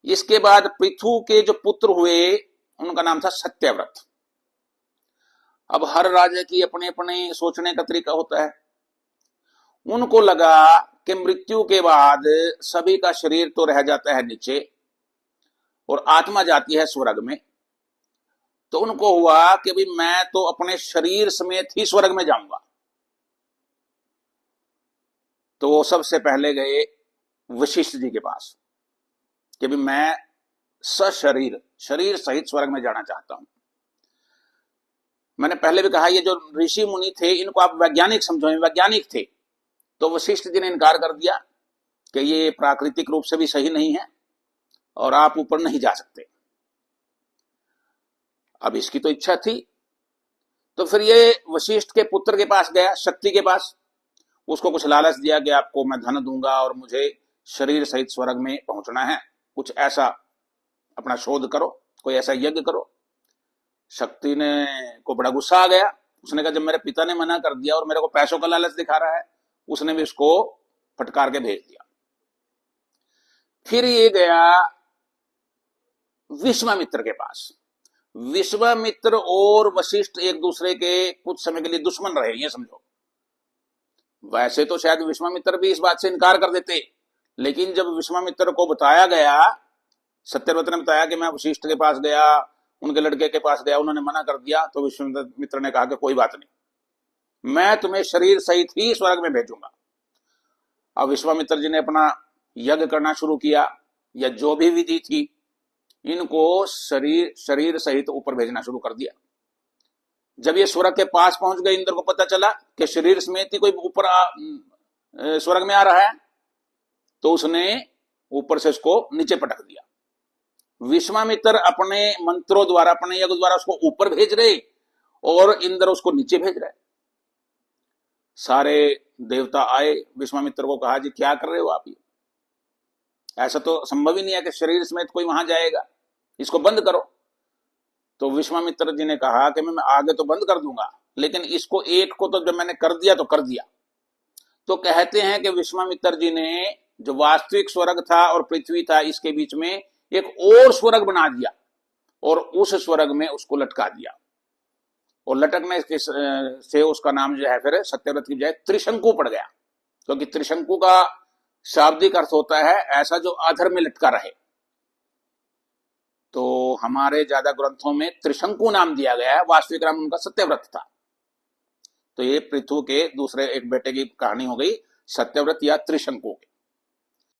इसके बाद पृथु के जो पुत्र हुए उनका नाम था सत्यव्रत। अब हर राजा की अपने अपने सोचने का तरीका होता है। उनको लगा कि मृत्यु के बाद सभी का शरीर तो रह जाता है नीचे और आत्मा जाती है स्वर्ग में। तो उनको हुआ कि भाई मैं तो अपने शरीर समेत ही स्वर्ग में जाऊंगा। तो वो सबसे पहले गए वशिष्ठ जी के पास कि भाई मैं सशरीर शरीर सहित स्वर्ग में जाना चाहता हूं। मैंने पहले भी कहा ये जो ऋषि मुनि थे इनको आप वैज्ञानिक समझो, वैज्ञानिक थे। तो वशिष्ठ जी ने इनकार कर दिया कि ये प्राकृतिक रूप से भी सही नहीं है और आप ऊपर नहीं जा सकते। अब इसकी तो इच्छा थी, तो फिर ये वशिष्ठ के पुत्र के पास गया, शक्ति के पास। उसको कुछ लालच दिया कि आपको मैं धन दूंगा और मुझे शरीर सहित स्वर्ग में पहुंचना है, कुछ ऐसा अपना शोध करो, कोई ऐसा यज्ञ करो। शक्ति ने को बड़ा गुस्सा आ गया। उसने कहा जब मेरे पिता ने मना कर दिया और मेरे को पैसों का लालच दिखा रहा है, उसने भी उसको फटकार के भेज दिया। फिर ये गया विश्वामित्र के पास। विश्वामित्र और वशिष्ठ एक दूसरे के कुछ समय के लिए दुश्मन रहे, ये समझो। वैसे तो शायद विश्वामित्र भी इस बात से इनकार कर देते, लेकिन जब विश्वामित्र को बताया गया, सत्यव्रत ने बताया कि मैं वशिष्ठ के पास गया, उनके लड़के के पास गया, उन्होंने मना कर दिया, तो विश्वामित्र ने कहा कि कोई बात नहीं, मैं तुम्हें शरीर सहित ही स्वर्ग में भेजूंगा। अब विश्वामित्र जी ने अपना यज्ञ करना शुरू किया, या जो भी विधि थी, इनको शरीर सहित ऊपर भेजना शुरू कर दिया। जब ये स्वर्ग के पास पहुंच गए, इंद्र को पता चला कि शरीर समेत ही कोई ऊपर स्वर्ग में आ रहा है, तो उसने ऊपर से उसको नीचे पटक दिया। विश्वामित्र अपने मंत्रों द्वारा, अपने यज्ञ द्वारा उसको ऊपर भेज रहे और इंद्र उसको नीचे भेज रहे। सारे देवता आए, विश्वामित्र को कहा जी क्या कर रहे हो आप, ये ऐसा तो संभव ही नहीं है कि शरीर समेत कोई वहां जाएगा, इसको बंद करो। तो विश्वामित्र जी ने कहा कि मैं आगे तो बंद कर दूंगा, लेकिन इसको एक को तो जब मैंने कर दिया तो कर दिया। तो कहते हैं कि विश्वामित्र जी ने जो वास्तविक स्वर्ग था और पृथ्वी था, इसके बीच में एक और स्वर्ग बना दिया और उस स्वर्ग में उसको लटका दिया। और लटकने से उसका नाम जो है फिर सत्यव्रत की बजाय त्रिशंकु पड़ गया, क्योंकि त्रिशंकु का शाब्दिक अर्थ होता है ऐसा जो अधर में लटका रहे। तो हमारे ज्यादा ग्रंथों में त्रिशंकु नाम दिया गया है, वास्तविक नाम उनका सत्यव्रत था। तो ये पृथु के दूसरे एक बेटे की कहानी हो गई, सत्यव्रत या त्रिशंकु।